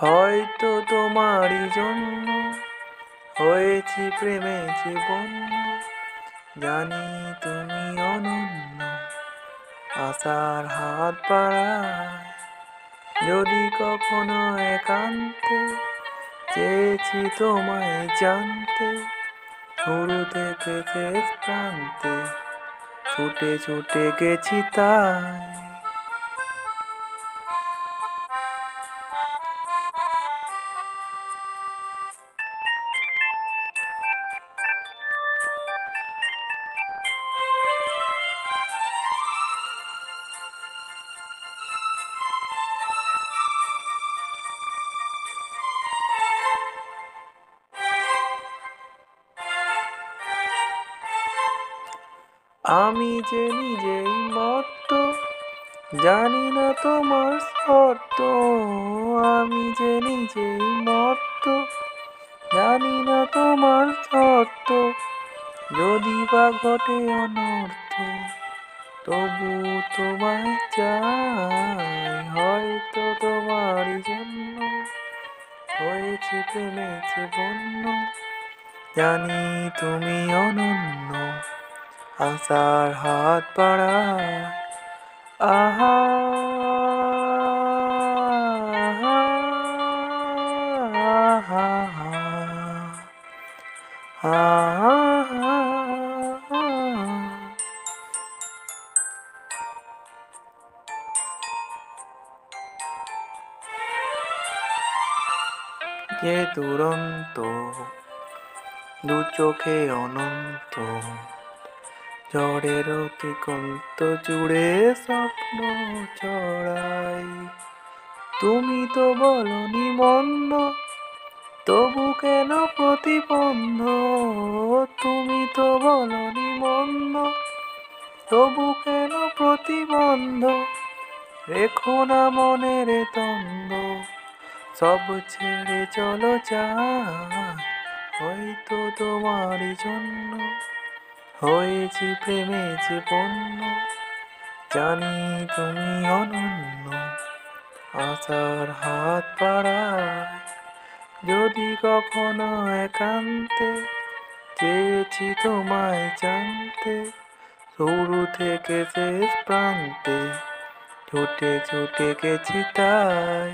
হয়তো তোমারই জন্য হয়েছি প্রেমে জীবন, জানি তুমি অনন্য, আশার হাত বাড়ায়। যদি কখনো একান্তে চেয়েছি তোমায় জানতে, শুরু থেকে শেষ প্রান্তে ছুটে ছুটে গেছি তাই। আমি যে নিজেই মত্ত, জানি না তোমার শর্ত। আমি যে নিজেই মত্ত, জানি না তোমার শর্ত। যদি বা ঘটে অনর্থ, তবু তোমায় চাই। হয়তো তোমারই জন্য হয়েছে প্রেমে বন্য, জানি তুমি অনন্য, আশার হাত বাড়ায়। আহা যে দুরন্ত দু চোখে অনন্ত, ঝড়ের অতিকন্ত জুড়ে স্বপ্ন ছড়াই। তুমি তো বলনি মন্দ, তবু কেন প্রতিবন্ধ? তুমি তো বলনি মন্দ, তবু কেন প্রতিবন্ধ? রেখো না মনের দ্বন্দ্ব, সব ছেড়ে চলো যাই। হয়তো তোমারই জন্য হয়েছি প্রেমে বন্য, জানি তুমি অনন্য, আশার হাত বাড়ায়। যদি কখনো একান্তে চেয়েছি তোমায় জানতে, শুরু থেকে শেষ প্রান্তে ছুটে ছুটে গেছি তাই।